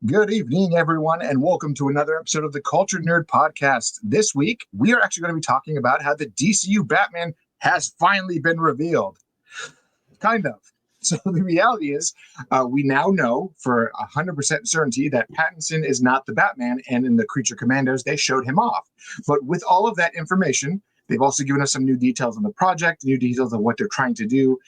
Good evening, everyone, and welcome to another episode of the Cultured Nerd Podcast. This week, we are actually going to be talking about how the DCU Batman has finally been revealed. Kind of. So the reality is, we now know for 100% certainty that Pattinson is not the Batman, and in the Creature Commandos, they showed him off. But with all of that information, they've also given us some new details on the project, new details of what they're trying to do.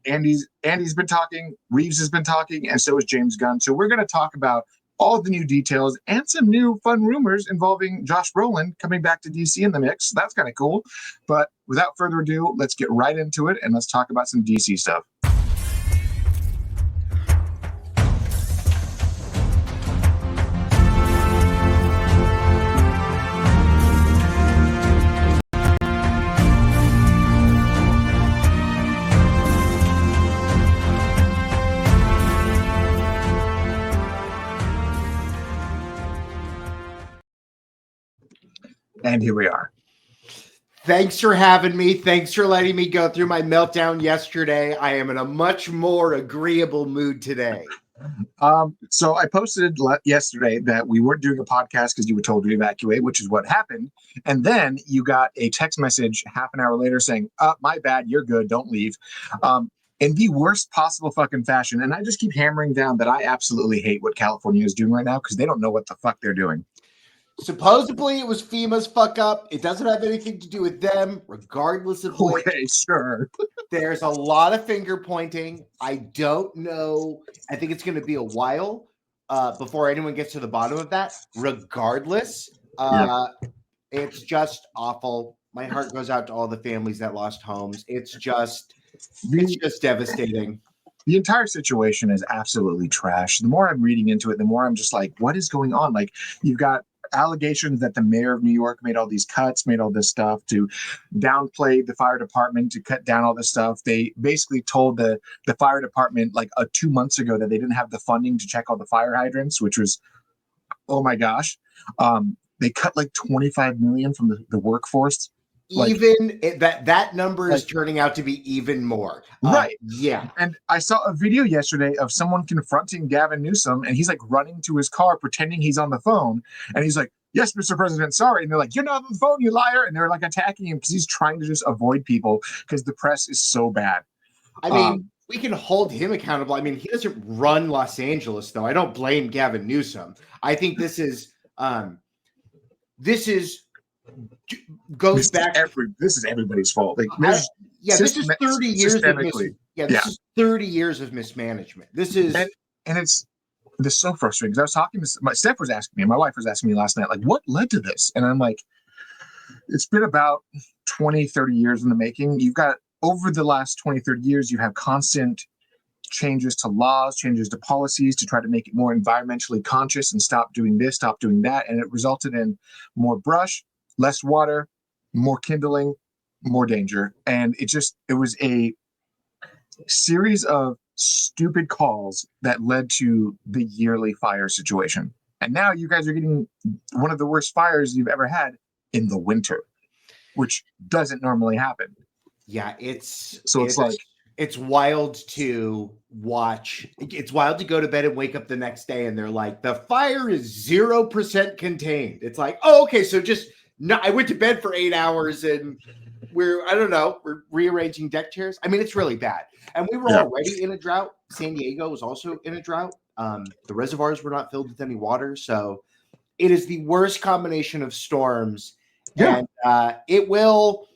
Andy's been talking, Reeves has been talking, and so is James Gunn. So we're going to talk about all the new details and some new fun rumors involving Josh Brolin coming back to DC in the mix. That's kind of cool. But without further ado, let's get right into it and let's talk about some DC stuff. And here we are. Thanks for having me. Thanks for letting me go through my meltdown yesterday. I am in a much more agreeable mood today. So I posted yesterday that we weren't doing a podcast because you were told to evacuate, which is what happened. And then you got a text message half an hour later saying, my bad, you're good, don't leave. In the worst possible fucking fashion. And I just keep hammering down that I absolutely hate what California is doing right now because they don't know what the fuck they're doing. Supposedly it was FEMA's fuck up. It doesn't have anything to do with them, regardless of which. Okay, sure. There's a lot of finger pointing. I don't know. I think it's going to be a while before anyone gets to the bottom of that. Regardless, It's just awful. My heart goes out to all the families that lost homes. It's just devastating. The entire situation is absolutely trash. The more I'm reading into it, the more I'm just like, what is going on? Like, you've got allegations that the mayor of New York made all these cuts, made all this stuff to downplay the fire department, to cut down all this stuff. They basically told the fire department like 2 months ago that they didn't have the funding to check all the fire hydrants, which was, oh my gosh. They cut like 25 million from the workforce. That number is turning out to be even more. Right. Yeah. And I saw a video yesterday of someone confronting Gavin Newsom, and he's like running to his car, pretending he's on the phone. And he's like, yes, Mr. President, sorry. And they're like, you're not on the phone, you liar. And they're like attacking him because he's trying to just avoid people because the press is so bad. I mean, we can hold him accountable. I mean, he doesn't run Los Angeles, though. I don't blame Gavin Newsom. I think this is everybody's fault. Like, this is 30 years of 30 years of mismanagement. This is and it's so frustrating because I was talking to my wife was asking me last night, like, what led to this? And I'm like, it's been about 20-30 years in the making. You've got over the last 20-30 years, you have constant changes to laws, changes to policies to try to make it more environmentally conscious and stop doing this, stop doing that. And it resulted in more brush, less water, more kindling, more danger. And it was a series of stupid calls that led to the yearly fire situation. And now you guys are getting one of the worst fires you've ever had in the winter, which doesn't normally happen. Yeah, it's wild to watch. It's wild to go to bed and wake up the next day and they're like, the fire is 0% contained. It's like, oh, okay, so I went to bed for 8 hours and we're rearranging deck chairs. I mean, it's really bad. And we were already in a drought. San Diego was also in a drought. The reservoirs were not filled with any water. So it is the worst combination of storms. Yeah. And it will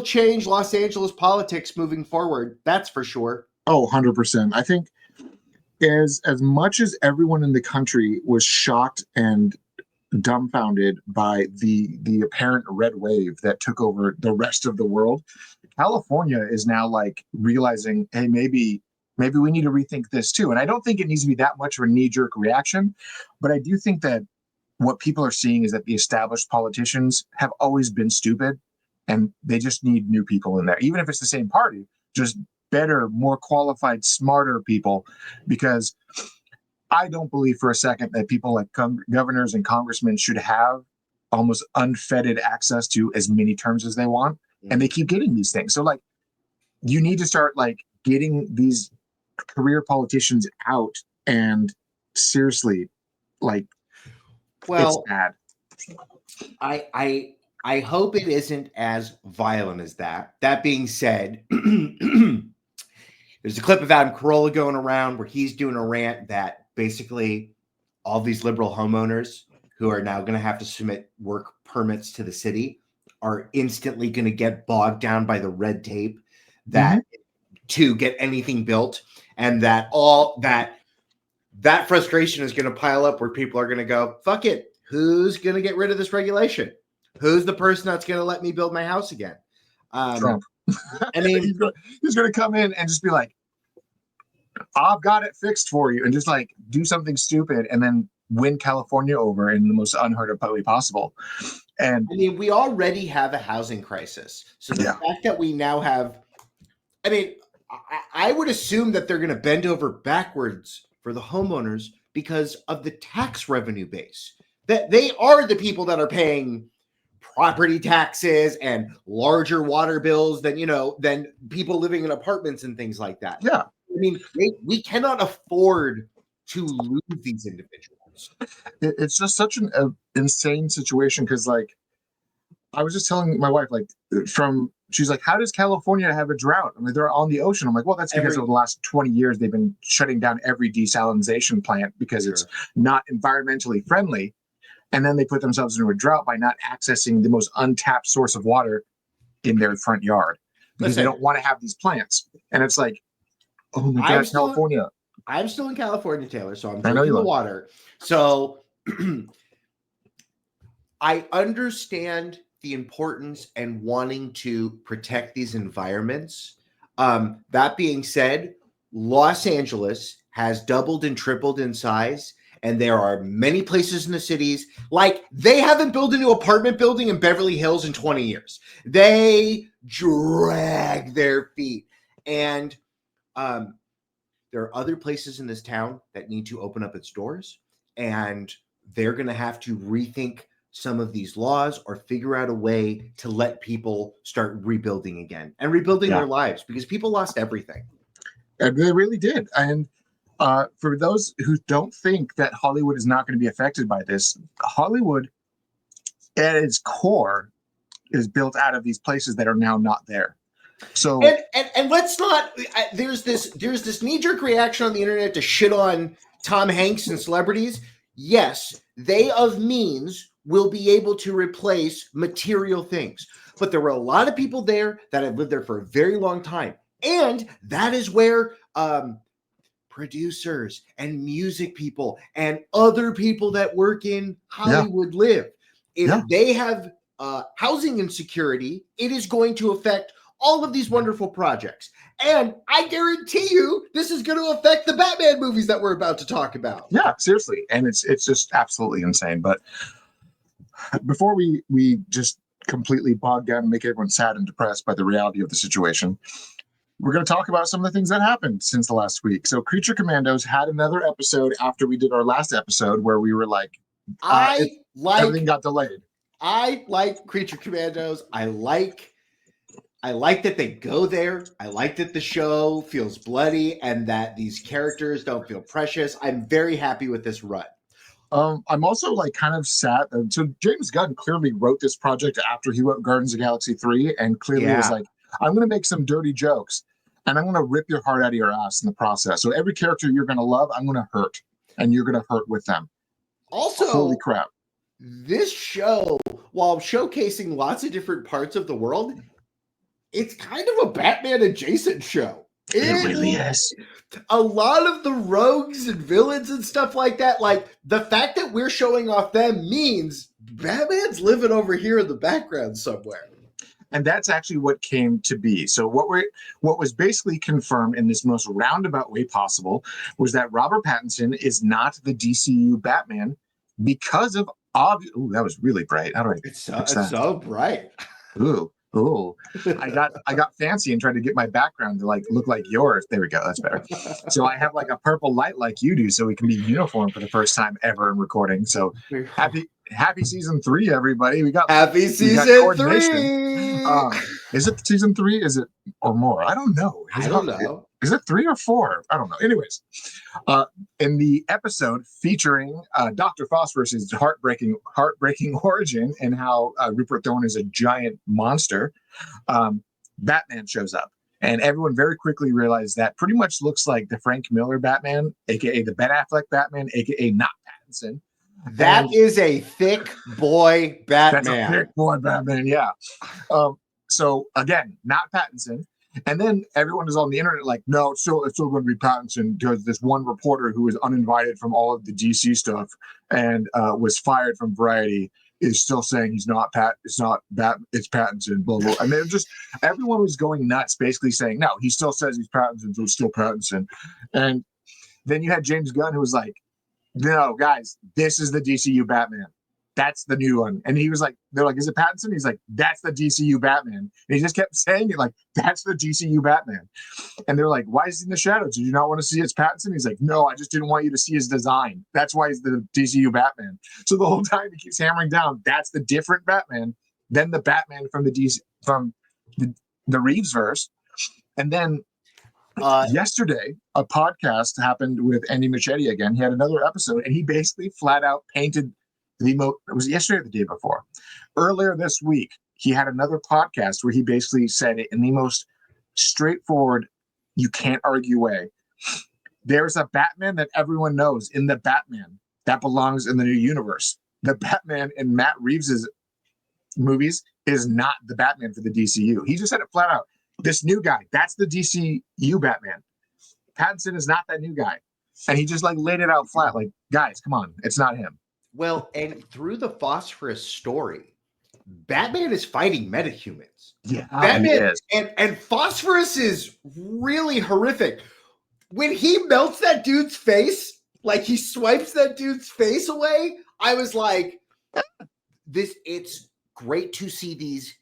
change Los Angeles politics moving forward. That's for sure. Oh, 100%. I think as much as everyone in the country was shocked and dumbfounded by the apparent red wave that took over the rest of the world, California is now like realizing, hey, maybe we need to rethink this too. And I don't think it needs to be that much of a knee-jerk reaction, but I do think that what people are seeing is that the established politicians have always been stupid and they just need new people in there, even if it's the same party, just better, more qualified, smarter people, because I don't believe for a second that people like governors and congressmen should have almost unfettered access to as many terms as they want. And they keep getting these things. So like, you need to start like getting these career politicians out and seriously, like, Well, it's bad. I hope it isn't as violent as that. That being said, there's a clip of Adam Carolla going around where he's doing a rant that basically all these liberal homeowners who are now going to have to submit work permits to the city are instantly going to get bogged down by the red tape that to get anything built, and that all that frustration is going to pile up where people are going to go, fuck it, who's going to get rid of this regulation? Who's the person that's going to let me build my house again? Trump. I mean, he's going to come in and just be like, I've got it fixed for you, and just like do something stupid and then win California over in the most unheard of way possible. And I mean, we already have a housing crisis. So the fact that we now have, I mean, I would assume that they're going to bend over backwards for the homeowners because of the tax revenue base. That they are the people that are paying property taxes and larger water bills than people living in apartments and things like that. Yeah. I mean, we cannot afford to lose these individuals. It's just such an insane situation because, like, I was just telling my wife, like, she's like, how does California have a drought? I mean, they're on the ocean. I'm like, well, that's because over the last 20 years, they've been shutting down every desalination plant because it's not environmentally friendly. And then they put themselves into a drought by not accessing the most untapped source of water in their front yard because they don't want to have these plants. And it's like, oh my God, California. I'm still in California, Taylor, so I'm drinking the water. So I understand the importance and wanting to protect these environments. That being said, Los Angeles has doubled and tripled in size. And there are many places in the cities, like they haven't built a new apartment building in Beverly Hills in 20 years. They drag their feet. And there are other places in this town that need to open up its doors. And they're going to have to rethink some of these laws or figure out a way to let people start rebuilding again and rebuilding their lives because people lost everything. And they really did. And for those who don't think that Hollywood is not going to be affected by this, Hollywood at its core is built out of these places that are now not there. So and let's not. There's this knee-jerk reaction on the internet to shit on Tom Hanks and celebrities. Yes, they of means will be able to replace material things, but there were a lot of people there that have lived there for a very long time, and that is where producers and music people and other people that work in Hollywood live. If they have housing insecurity, it is going to affect all of these wonderful projects. And I guarantee you this is going to affect the Batman movies that we're about to talk about. Yeah, seriously. And it's just absolutely insane. But before we just completely bog down and make everyone sad and depressed by the reality of the situation, we're going to talk about some of the things that happened since the last week. So Creature Commandos had another episode after we did our last episode where we were like, everything got delayed. I like Creature Commandos. I like that they go there. I like that the show feels bloody and that these characters don't feel precious. I'm very happy with this run. I'm also like kind of sad. So James Gunn clearly wrote this project after he wrote Guardians of the Galaxy 3 and clearly was like, I'm going to make some dirty jokes and I'm going to rip your heart out of your ass in the process. So every character you're going to love, I'm going to hurt and you're going to hurt with them. Also, holy crap. This show, while showcasing lots of different parts of the world, it's kind of a Batman adjacent show. It really is. A lot of the rogues and villains and stuff like that, like the fact that we're showing off them means Batman's living over here in the background somewhere. And that's actually what came to be. So what was basically confirmed in this most roundabout way possible was that Robert Pattinson is not the DCU Batman because of ooh, that was really bright. How do I It's so bright. Ooh. I got fancy and tried to get my background to like look like yours. There we go. That's better. So I have like a purple light like you do, so we can be uniform for the first time ever in recording. So happy happy season 3, everybody. We got season coordination. 3. Is it season 3? Is it or more? I don't know. I don't know. Is it 3 or 4? I don't know. Anyways, in the episode featuring Dr. Phosphorus's heartbreaking origin and how Rupert Thorne is a giant monster, Batman shows up. And everyone very quickly realized that pretty much looks like the Frank Miller Batman, aka the Ben Affleck Batman, aka not Pattinson. That is a thick boy Batman. That's a thick boy Batman, yeah. So again, not Pattinson. And then everyone is on the internet like, no, it's still going to be Pattinson, because this one reporter who was uninvited from all of the DC stuff and was fired from Variety is still saying he's not it's Pattinson, blah, blah. And then just everyone was going nuts, basically saying, no, he still says he's Pattinson, so it's still Pattinson. And then you had James Gunn, who was like, no, guys, this is the DCU Batman. That's the new one. And he was like, they're like, is it Pattinson? He's like, that's the DCU Batman. And he just kept saying it like, that's the DCU Batman. And they're like, why is he in the shadows? Did you not want to see it's Pattinson? He's like, no, I just didn't want you to see his design. That's why he's the DCU Batman. So the whole time he keeps hammering down, that's the different Batman than the Batman from the Reeves verse. And then yesterday, a podcast happened with Andy Machete again. He had another episode, and he basically flat out painted it was yesterday or the day before. Earlier this week, he had another podcast where he basically said it in the most straightforward, you can't argue way. There's a Batman that everyone knows in the Batman that belongs in the new universe. The Batman in Matt Reeves's movies is not the Batman for the DCU. He just said it flat out. This new guy, that's the DCU Batman. Pattinson is not that new guy. And he just like laid it out flat. Like, guys, come on. It's not him. Well, and through the Phosphorus story, Batman is fighting metahumans. Yeah, Batman and Phosphorus is really horrific. When he melts that dude's face, like he swipes that dude's face away, I was like, it's great to see these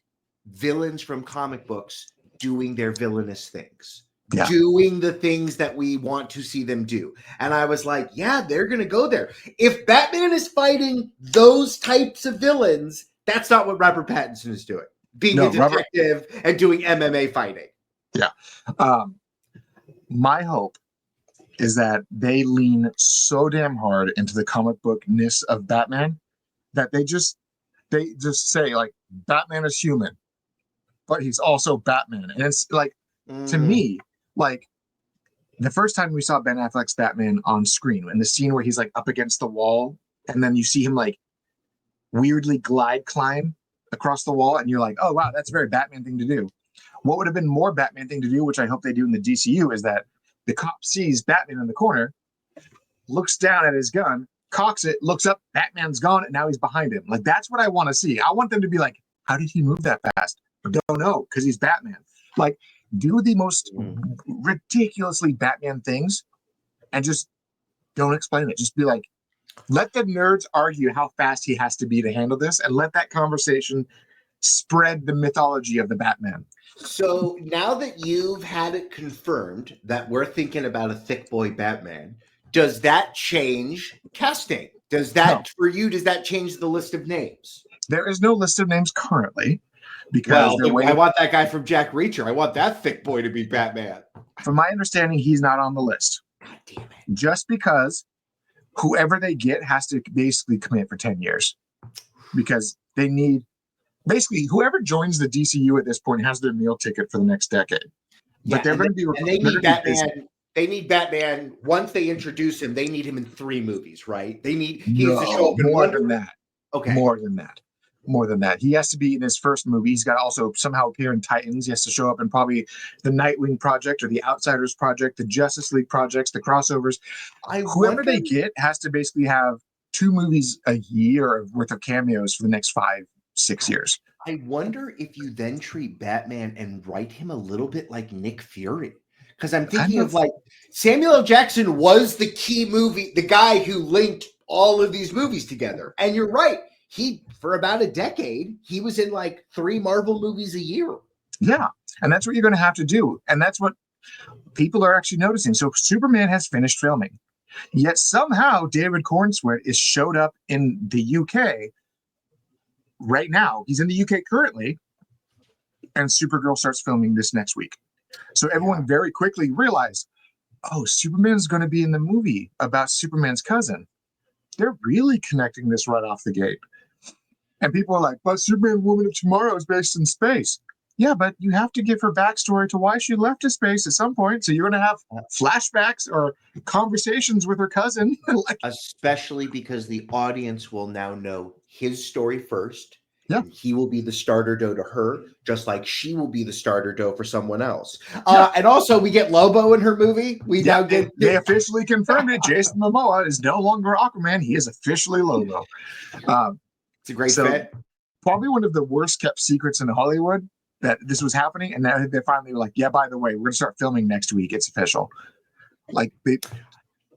villains from comic books doing their villainous things. Yeah. Doing the things that we want to see them do. And I was like, yeah, they're going to go there. If Batman is fighting those types of villains, that's not what Robert Pattinson is doing. Being a detective and doing MMA fighting. Yeah. My hope is that they lean so damn hard into the comic bookness of Batman that they just say like, Batman is human, but he's also Batman. And it's like, to me, like the first time we saw Ben Affleck's Batman on screen, in the scene where he's like up against the wall, and then you see him like weirdly climb across the wall, and you're like, oh wow, that's a very Batman thing to do. What would have been more Batman thing to do, which I hope they do in the DCU, is that the cop sees Batman in the corner, looks down at his gun, cocks it, looks up, Batman's gone, and now he's behind him. Like that's what I want to see. I want them to be like, how did he move that fast? Don't know, because he's Batman. Like, do the most ridiculously Batman things and just don't explain it. Just be like, let the nerds argue how fast he has to be to handle this, and let that conversation spread the mythology of the Batman. So now that you've had it confirmed that we're thinking about a thick boy Batman, does that change casting? Does that, for you, does that change the list of names? There is no list of names currently. Because I want that guy from Jack Reacher. I want that thick boy to be Batman. From my understanding, he's not on the list. God damn it. Just because whoever they get has to basically commit for 10 years. Because they need, basically, whoever joins the DCU at this point has their meal ticket for the next decade. But they're going to be... And they need Batman. They need Batman. Once they introduce him, they need him in 3 movies, right? He has to show up in more than that. Okay. More than that. He has to be in his first movie. He's got to also somehow appear in Titans. He has to show up in probably the Nightwing Project or the Outsiders Project, the Justice League projects, the crossovers. Whoever they get has to basically have 2 movies a year worth of cameos for the next 5-6 years. I wonder if you then treat Batman and write him a little bit like Nick Fury. Because I'm thinking of like Samuel L. Jackson was the key movie, the guy who linked all of these movies together. And you're right. For about a decade, he was in like 3 Marvel movies a year. Yeah. And that's what you're going to have to do. And that's what people are actually noticing. So Superman has finished filming. Yet somehow David Cornsweet is showed up in the UK right now, he's in the UK currently, and Supergirl starts filming this next week. So everyone very quickly realized, oh, Superman's going to be in the movie about Superman's cousin. They're really connecting this right off the gate. And people are like, but Superman Woman of Tomorrow is based in space. Yeah, but you have to give her backstory to why she left to space at some point. So you're going to have flashbacks or conversations with her cousin. Like, especially because the audience will now know his story first. Yeah. And he will be the starter doe to her, just like she will be the starter doe for someone else. Yeah. And also, we get Lobo in her movie. We now get they officially confirmed it. Jason Momoa is no longer Aquaman. He is officially Lobo. It's a great fit. Probably one of the worst kept secrets in Hollywood that this was happening, and now they finally were like, "Yeah, by the way, we're gonna start filming next week. It's official." Like,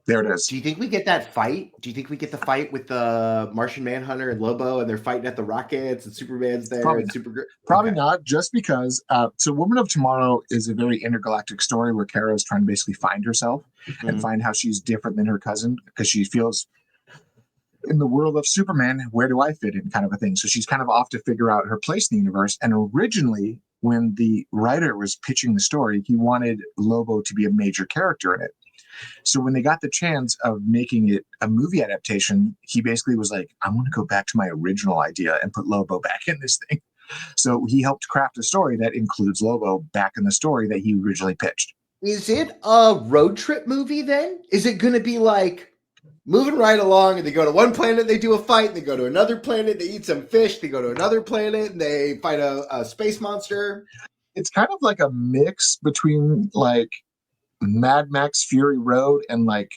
there it is. Do you think we get that fight? Do you think we get the fight with the Martian Manhunter and Lobo, and they're fighting at the rockets, and Superman's there, and Supergirl? Probably not, just because. So, Woman of Tomorrow is a very intergalactic story where Kara is trying to basically find herself and find how she's different than her cousin, because she feels, in the world of Superman, where do I fit in, kind of a thing. So she's kind of off to figure out her place in the universe. And originally, when the writer was pitching the story, he wanted Lobo to be a major character in it. So when they got the chance of making it a movie adaptation, he basically was like, I want to go back to my original idea and put Lobo back in this thing. So he helped craft a story that includes Lobo back in the story that he originally pitched. Is it a road trip movie then? Is it going to be like moving right along, and they go to one planet, they do a fight, they go to another planet, they eat some fish, they go to another planet, and they fight a space monster? It's kind of like a mix between like Mad Max Fury Road and like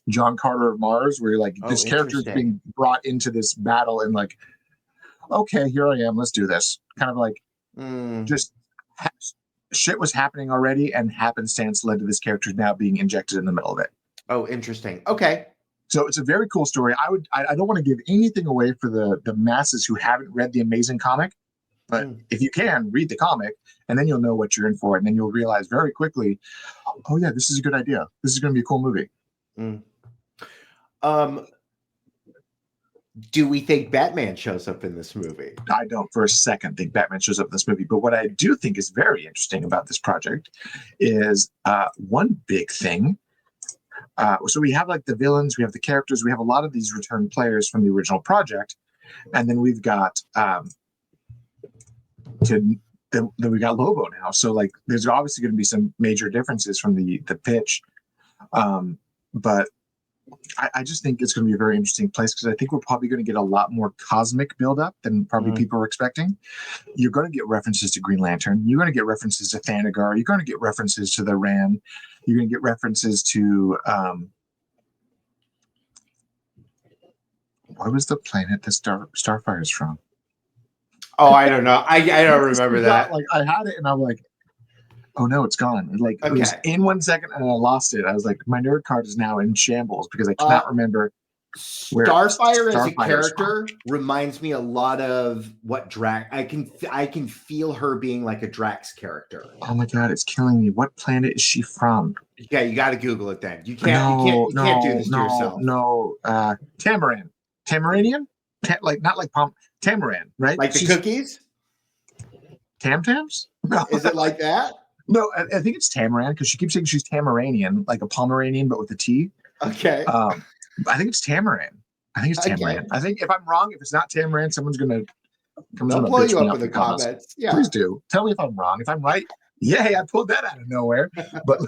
John Carter of Mars, where you're like, this character is being brought into this battle and like, okay, here I am, let's do this. Kind of like just shit was happening already, and happenstance led to this character now being injected in the middle of it. Oh, interesting. Okay. So it's a very cool story. I don't want to give anything away for the masses who haven't read the amazing comic, but if you can, read the comic, and then you'll know what you're in for, and then you'll realize very quickly, oh yeah, this is a good idea. This is going to be a cool movie. Do we think Batman shows up in this movie? I don't for a second think Batman shows up in this movie, but what I do think is very interesting about this project is one big thing. So we have like the villains, we have the characters, we have a lot of these return players from the original project, and then we've got then we got Lobo now. So like, there's obviously going to be some major differences from the pitch, but I just think it's going to be a very interesting place, because I think we're probably going to get a lot more cosmic buildup than probably people are expecting. You're going to get references to Green Lantern. You're going to get references to Thanagar. You're going to get references to the Ran. You're going to get references to what was the planet that Starfire is from? Oh, I don't know. I don't remember that. Like, I had it and I'm like, oh no, it's gone. Like, it was in 1 second and I lost it. I was like, my nerd card is now in shambles because I cannot remember where Starfire as a character reminds me a lot of what Drax. I can feel her being like a Drax character. Oh my god, it's killing me. What planet is she from? Yeah, you got to Google it then. You can't do this to yourself. No, Tamaran. Tamaranian? Not like Tamaran, right? Like the cookies? Tam Tams? No. Is it like that? No, I think it's Tamaran, because she keeps saying she's Tamaranian, like a Pomeranian, but with a T. Okay. I think it's Tamaran. Okay. I think if I'm wrong, if it's not Tamaran, someone's going to blow you up in the comments. Yeah. Please do. Tell me if I'm wrong. If I'm right, yay, I pulled that out of nowhere. But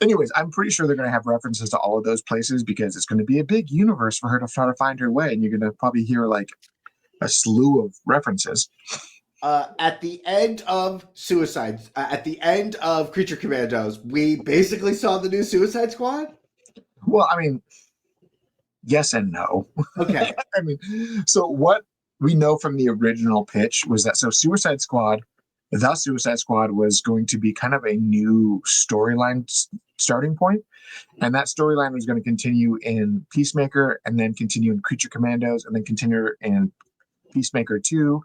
anyways, I'm pretty sure they're going to have references to all of those places, because it's going to be a big universe for her to try to find her way. And you're going to probably hear like a slew of references. At the end of at the end of Creature Commandos, we basically saw the new Suicide Squad. Well, I mean, yes and no. Okay. I mean, so what we know from the original pitch was that the Suicide Squad was going to be kind of a new storyline starting point. And that storyline was going to continue in Peacemaker, and then continue in Creature Commandos, and then continue in Peacemaker 2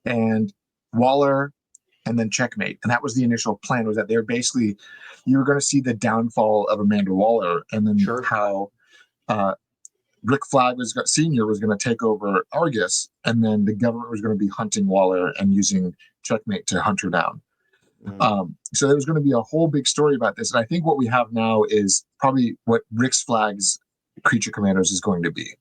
and Waller, and then Checkmate. And that was the initial plan, was that they're basically, you were going to see the downfall of Amanda Waller, and then how Rick Flag Senior was going to take over Argus, and then the government was going to be hunting Waller and using Checkmate to hunt her down. So there was going to be a whole big story about this, and I think what we have now is probably what Rick Flag's Creature Commandos is going to be,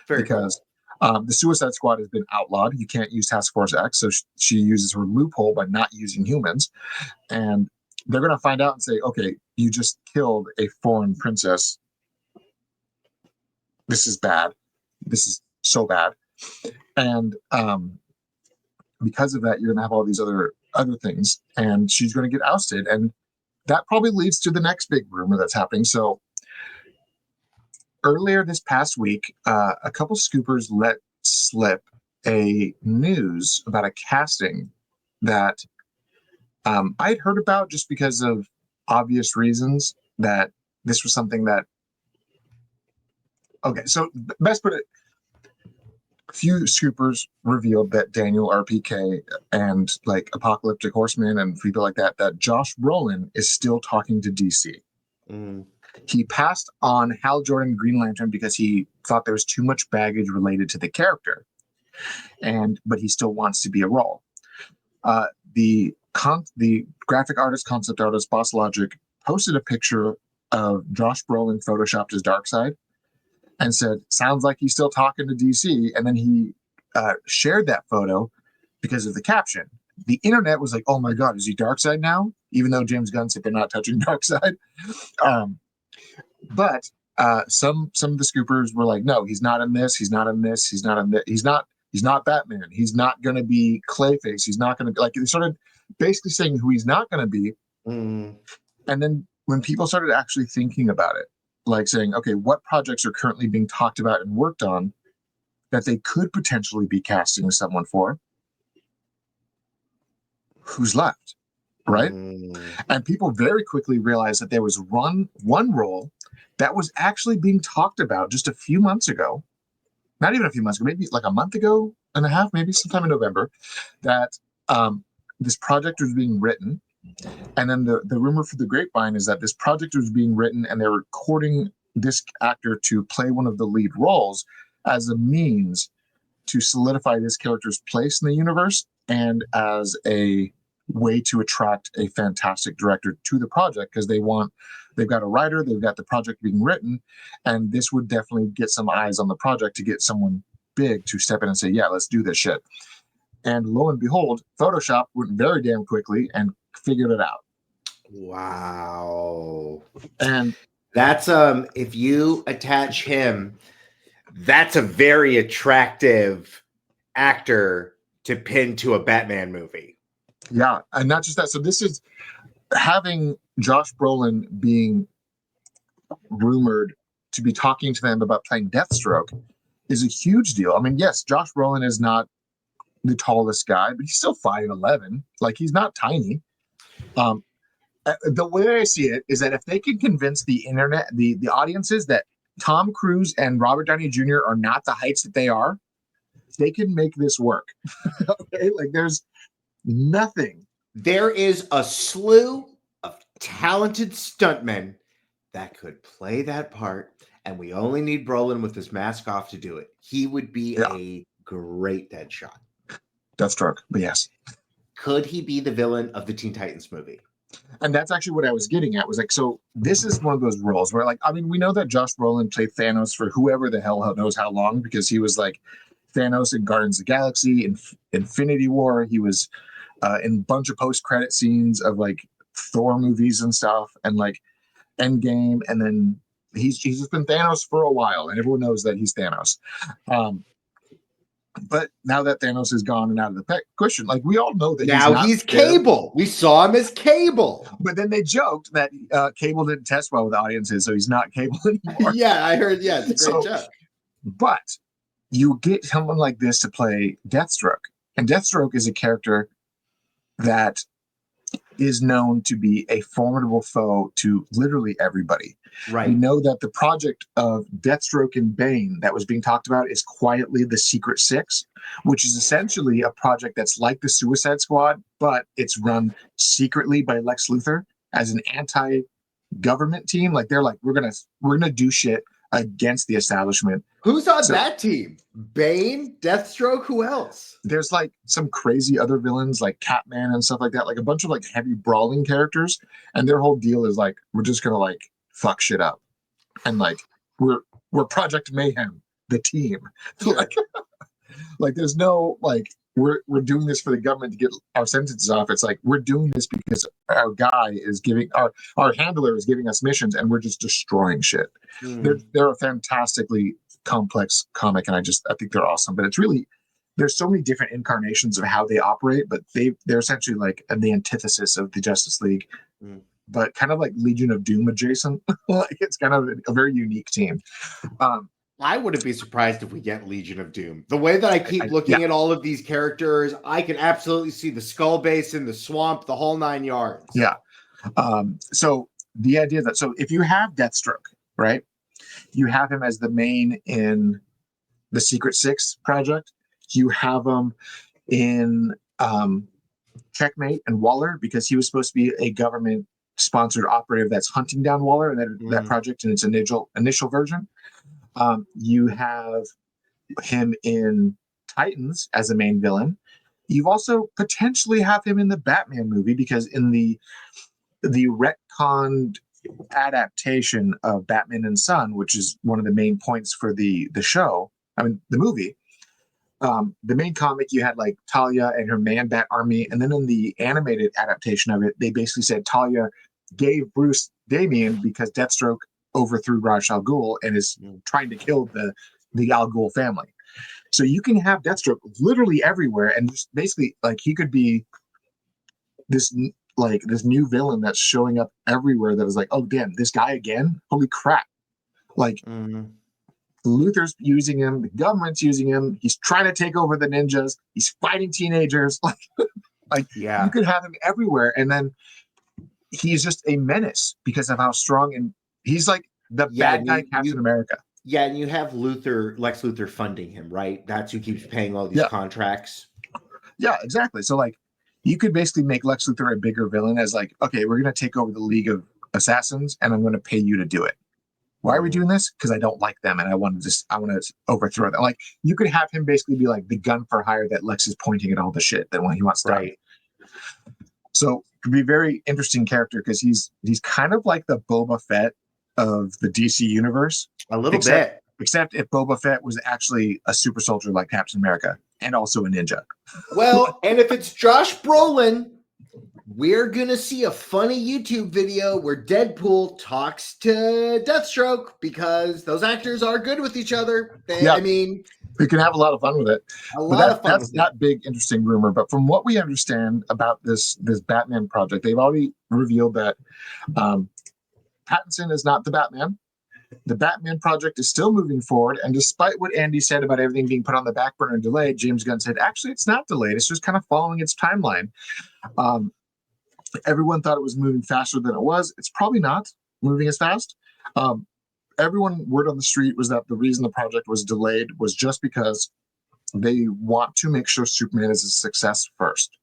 because the Suicide Squad has been outlawed. You can't use Task Force X, so she uses her loophole by not using humans, and they're going to find out and say, okay, you just killed a foreign princess. This is bad. This is so bad. And because of that, you're going to have all these other things, and she's going to get ousted. And that probably leads to the next big rumor that's happening. So earlier this past week, a couple scoopers let slip a news about a casting that I'd heard about just because of obvious reasons, that this was something that, okay, so best put it, a few scoopers revealed that Daniel RPK and like Apocalyptic Horseman and people like that Josh Brolin is still talking to DC. He passed on Hal Jordan Green Lantern because he thought there was too much baggage related to the character, but he still wants to be a role. The graphic artist, concept artist, Boss Logic posted a picture of Josh Brolin photoshopped as Darkseid and said, sounds like he's still talking to DC. And then he shared that photo because of the caption. The internet was like, oh my God, is he Darkseid now? Even though James Gunn said they're not touching Darkseid. But some of the scoopers were like, no, he's not in this. He's not in this. He's not in this. He's not Batman. He's not going to be Clayface. He's not going to be, like, they started basically saying who he's not going to be. And then when people started actually thinking about it, like saying, okay, what projects are currently being talked about and worked on that they could potentially be casting someone for, who's left, right? And people very quickly realized that there was one role that was actually being talked about just a few months ago, not even a few months ago, maybe like a month ago and a half, maybe sometime in November, that this project was being written. And then the rumor for the grapevine is that this project was being written and they're recording this actor to play one of the lead roles as a means to solidify this character's place in the universe and as a way to attract a fantastic director to the project, because they've got a writer, they've got the project being written, and this would definitely get some eyes on the project to get someone big to step in and say, yeah, let's do this shit. And lo and behold, Photoshop went very damn quickly and figured it out. Wow. And that's if you attach him, that's a very attractive actor to pin to a Batman movie. Yeah, and not just that. So this is having Josh Brolin being rumored to be talking to them about playing Deathstroke is a huge deal. I mean, yes, Josh Brolin is not the tallest guy, but he's still 5'11". Like, he's not tiny. The way I see it is that if they can convince the internet, the audiences, that Tom Cruise and Robert Downey Jr. are not the heights that they are, they can make this work. Okay? Like, there's nothing. There is a slew of talented stuntmen that could play that part, and we only need Brolin with his mask off to do it. He would be a great Deadshot. Deathstroke, but yes. Could he be the villain of the Teen Titans movie? And that's actually what I was getting at, was like, so this is one of those roles where, like, I mean, we know that Josh Brolin played Thanos for whoever the hell knows how long, because he was like Thanos in Guardians of the Galaxy, in Infinity War. He was in a bunch of post-credit scenes of like Thor movies and stuff, and like Endgame, and then he's just been Thanos for a while, and everyone knows that he's Thanos. But now that Thanos is gone and out of the question, like, we all know that now he's Cable. We saw him as Cable. But then they joked that Cable didn't test well with audiences, so he's not Cable anymore. Yeah, I heard. Yeah, it's a great joke. But you get someone like this to play Deathstroke, and Deathstroke is a character that is known to be a formidable foe to literally everybody. Right. We know that the project of Deathstroke and Bane that was being talked about is quietly the Secret Six, which is essentially a project that's like the Suicide Squad, but it's run secretly by Lex Luthor as an anti-government team. Like, they're like, we're gonna do shit against the establishment. Who's on that team? Bane, Deathstroke, who else? There's like some crazy other villains like Catman and stuff like that, like a bunch of like heavy brawling characters, and their whole deal is like we're just gonna like fuck shit up, and like we're Project Mayhem, the team. Like there's no like we're doing this for the government to get our sentences off. It's like we're doing this because our guy is giving our handler is giving us missions, and we're just destroying shit. They're a fantastically complex comic, and I think they're awesome. But it's really there's so many different incarnations of how they operate, but they're essentially like the antithesis of the Justice League, but kind of like Legion of Doom adjacent. Like it's kind of a very unique team. I wouldn't be surprised if we get Legion of Doom. The way that I keep looking at all of these characters, I can absolutely see the Skull Basin, the Swamp, the whole 9 yards. Yeah. So the idea that if you have Deathstroke, right, you have him as the main in the Secret Six project. You have him in Checkmate and Waller because he was supposed to be a government-sponsored operative that's hunting down Waller and that project in its initial version. You have him in Titans as a main villain. You also potentially have him in the Batman movie because in the retconned adaptation of Batman and Son, which is one of the main points for the show, the movie, the main comic, you had like Talia and her Man-Bat army, and then in the animated adaptation of it, they basically said Talia gave Bruce Damian because Deathstroke overthrew Ra's al Ghul and is trying to kill the Al Ghul family. So you can have Deathstroke literally everywhere, and just basically like he could be this new villain that's showing up everywhere that is like, oh damn, this guy again? Holy crap. Like Luthor's using him, the government's using him, he's trying to take over the ninjas, he's fighting teenagers. You could have him everywhere, and then he's just a menace because of how strong, and he's like the bad guy Captain America. Yeah, and you have Lex Luthor funding him, right? That's who keeps paying all these contracts. Yeah, exactly. So like you could basically make Lex Luthor a bigger villain as like, okay, we're going to take over the League of Assassins and I'm going to pay you to do it. Why are we doing this? Because I don't like them and I want to overthrow them. Like you could have him basically be like the gun for hire that Lex is pointing at all the shit that when he wants done. So it could be a very interesting character because he's kind of like the Boba Fett of the DC universe. A little bit. Except if Boba Fett was actually a super soldier like Captain America and also a ninja. Well, and if it's Josh Brolin, we're going to see a funny YouTube video where Deadpool talks to Deathstroke because those actors are good with each other. I mean, we can have a lot of fun with it. That's not big, interesting rumor. But from what we understand about this Batman project, they've already revealed that Pattinson is not the Batman. The Batman project is still moving forward, and despite what Andy said about everything being put on the back burner and delayed, James Gunn said, actually, it's not delayed. It's just kind of following its timeline. Everyone thought it was moving faster than it was. It's probably not moving as fast. Word on the street was that the reason the project was delayed was just because they want to make sure Superman is a success first.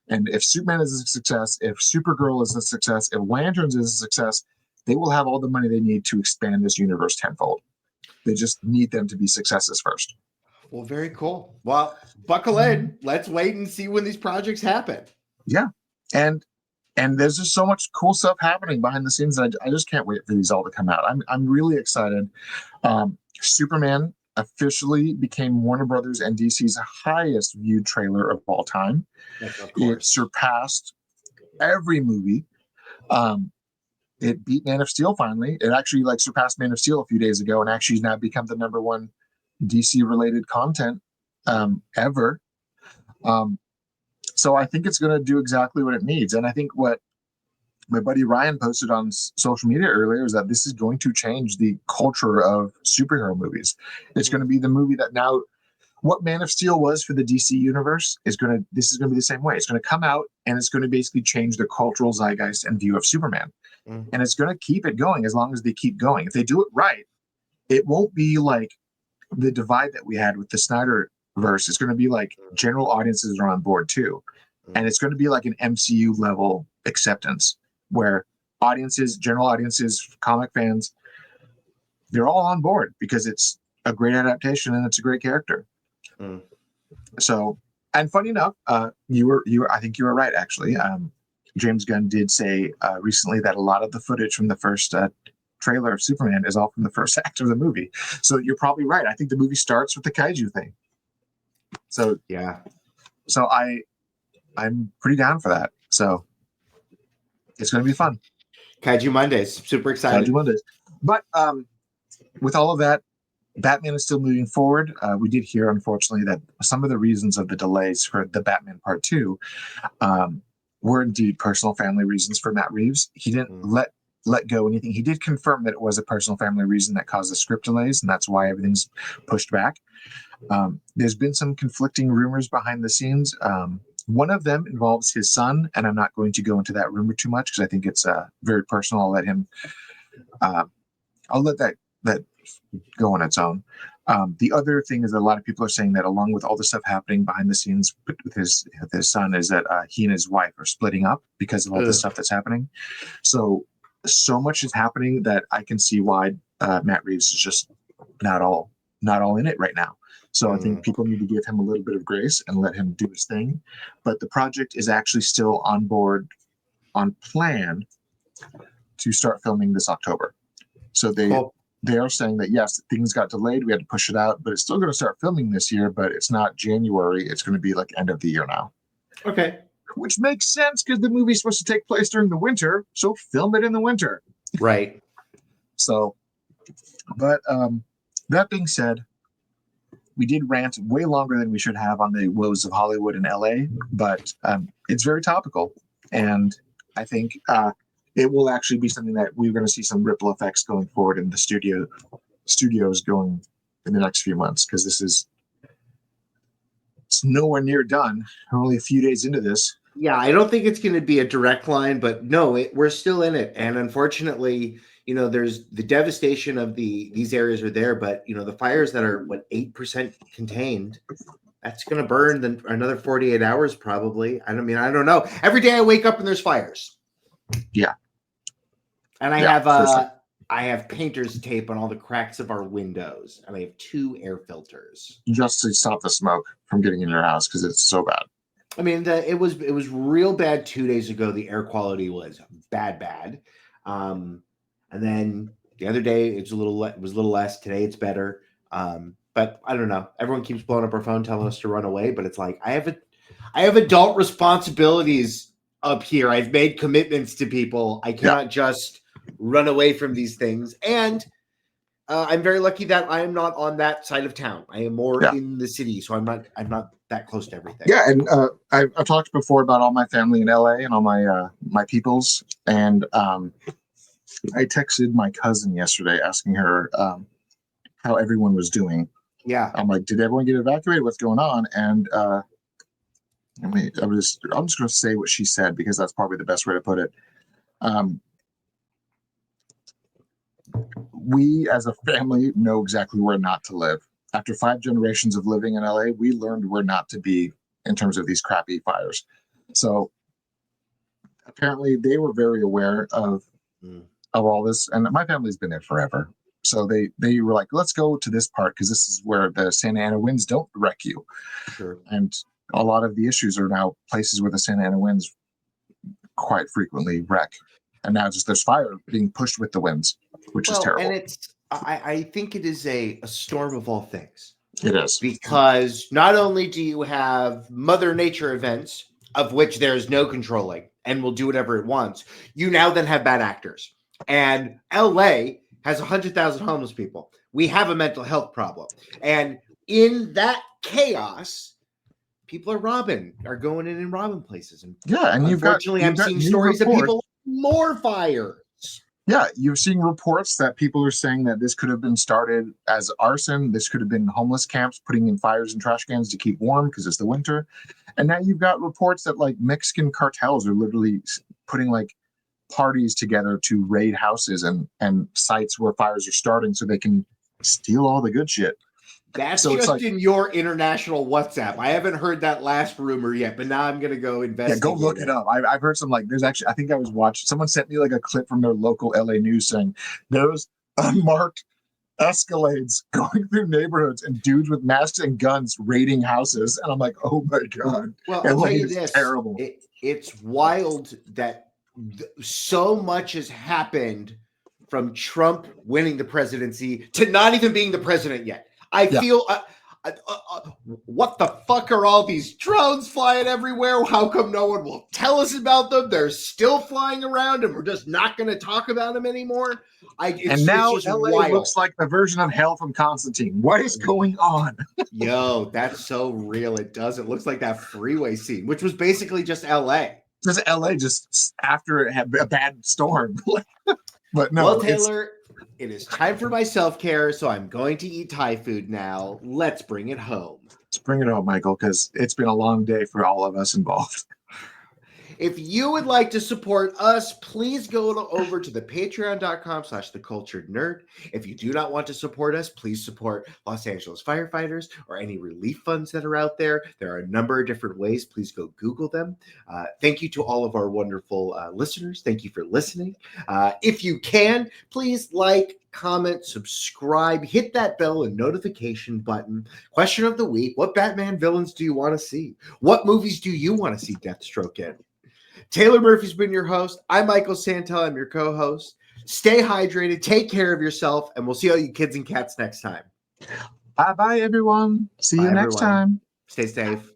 And if Superman is a success, if Supergirl is a success, if Lanterns is a success, they will have all the money they need to expand this universe tenfold. They just need them to be successes first. Well, very cool. Well, buckle in. Let's wait and see when these projects happen. Yeah. And there's just so much cool stuff happening behind the scenes that I just can't wait for these all to come out. I'm really excited. Superman officially became Warner Brothers and DC's highest viewed trailer of all time. Yes, of course. It surpassed every movie. It beat Man of Steel finally. It actually surpassed Man of Steel a few days ago and actually now become the number one DC related content ever. So I think it's going to do exactly what it needs. And I think what my buddy Ryan posted on social media earlier is that this is going to change the culture of superhero movies. It's going to be the movie that now, what Man of Steel was for the DC universe this is going to be the same way. It's going to come out and it's going to basically change the cultural zeitgeist and view of Superman. And it's going to keep it going as long as they keep going. If they do it right, it won't be like the divide that we had with the Snyder verse. It's going to be like general audiences are on board too. And it's going to be like an MCU level acceptance where general audiences, comic fans, they're all on board because it's a great adaptation and it's a great character. So, and funny enough, you were I think you were right actually. James Gunn did say recently that a lot of the footage from the first trailer of Superman is all from the first act of the movie. So you're probably right. I think the movie starts with the kaiju thing. So yeah. So I'm pretty down for that. So it's going to be fun. Kaiju Mondays. Super excited. Kaiju Mondays. But with all of that, Batman is still moving forward. We did hear, unfortunately, that some of the reasons of the delays for the Batman Part 2 were indeed personal family reasons for Matt Reeves. He didn't let go anything. He did confirm that it was a personal family reason that caused the script delays, and that's why everything's pushed back. There's been some conflicting rumors behind the scenes. One of them involves his son, and I'm not going to go into that rumor too much because I think it's very personal. I'll let that go on its own. The other thing is that a lot of people are saying that along with all the stuff happening behind the scenes with his son is that he and his wife are splitting up because of all the stuff that's happening. So much is happening that I can see why Matt Reeves is just not all in it right now. So I think people need to give him a little bit of grace and let him do his thing. But the project is actually still on plan to start filming this October. So they are saying that, yes, things got delayed. We had to push it out, but it's still going to start filming this year, but it's not January. It's going to be like end of the year now. Okay. Which makes sense because the movie's supposed to take place during the winter. So film it in the winter. Right. So, but that being said, we did rant way longer than we should have on the woes of Hollywood and LA, but it's very topical. And I think it will actually be something that we're going to see some ripple effects going forward in the studios going in the next few months, because it's nowhere near done. We're only a few days into this. Yeah, I don't think it's going to be a direct line, but no, we're still in it. And unfortunately, there's the devastation of these areas are there, but the fires that are 8% contained, that's going to burn another 48 hours probably. I don't know. Every day I wake up and there's fires. Yeah. And I have painter's tape on all the cracks of our windows, and I have 2 air filters just to stop the smoke from getting in your house because it's so bad. I mean, it was real bad 2 days ago. The air quality was bad. And then the other day it was a little less. Today it's better. But I don't know. Everyone keeps blowing up our phone telling us to run away, but it's like I have adult responsibilities up here. I've made commitments to people. I cannot just run away from these things. And I'm very lucky that I am not on that side of town. I am more in the city, so I'm not that close to everything. Yeah, and I've talked before about all my family in LA and all my peoples, and I texted my cousin yesterday asking her how everyone was doing. Yeah, I'm like, did everyone get evacuated? What's going on? And I'm just going to say what she said because that's probably the best way to put it. We as a family know exactly where not to live. After 5 generations of living in LA, we learned where not to be in terms of these crappy fires. So apparently they were very aware of all this, and my family's been there forever. So they were like, let's go to this part because this is where the Santa Ana winds don't wreck you. Sure. And a lot of the issues are now places where the Santa Ana winds quite frequently wreck. And now there's fire being pushed with the winds, which is terrible. And I think it is a storm of all things. It is. Because not only do you have Mother Nature events, of which there's no controlling and will do whatever it wants, you now then have bad actors. And LA has 100,000 homeless people. We have a mental health problem. And in that chaos, people are going in and robbing places. And and unfortunately, I'm seeing stories of people more fires. Yeah, you're seeing reports that people are saying that this could have been started as arson. This could have been homeless camps putting in fires and trash cans to keep warm because it's the winter. And now you've got reports that like Mexican cartels are literally putting like parties together to raid houses and sites where fires are starting so they can steal all the good shit. That's so just in your international WhatsApp. I haven't heard that last rumor yet, but now I'm going to go investigate. Yeah, go look it up. I've heard some there's actually, I think I was watching, someone sent me like a clip from their local LA news saying there was unmarked Escalades going through neighborhoods and dudes with masks and guns raiding houses. And I'm like, oh my God. Well, I'll LA tell you is this. terrible. It's wild that so much has happened from Trump winning the presidency to not even being the president yet. I feel what the fuck are all these drones flying everywhere? How come no one will tell us about them? They're still flying around and we're just not going to talk about them anymore. And now it's LA wild. looks like the version of hell from Constantine. What is going on? Yo, that's so real. It does. It looks like that freeway scene, which was basically just LA. Just LA just after it had a bad storm. But no. Well, Taylor, it is time for my self-care, so I'm going to eat Thai food now. Let's bring it home. Let's bring it home, Michael, because it's been a long day for all of us involved. If you would like to support us, please go over to the patreon.com/theculturednerd. If you do not want to support us, please support Los Angeles firefighters or any relief funds that are out there. There are a number of different ways. Please go Google them. Thank you to all of our wonderful listeners. Thank you for listening. If you can, please like, comment, subscribe, hit that bell and notification button. Question of the week: what Batman villains do you want to see? What movies do you want to see Deathstroke in? Taylor Murphy's been your host. I'm Michael Santel. I'm your co-host. Stay hydrated. Take care of yourself. And we'll see all you kids and cats next time. Bye-bye, everyone. See you next time. Stay safe.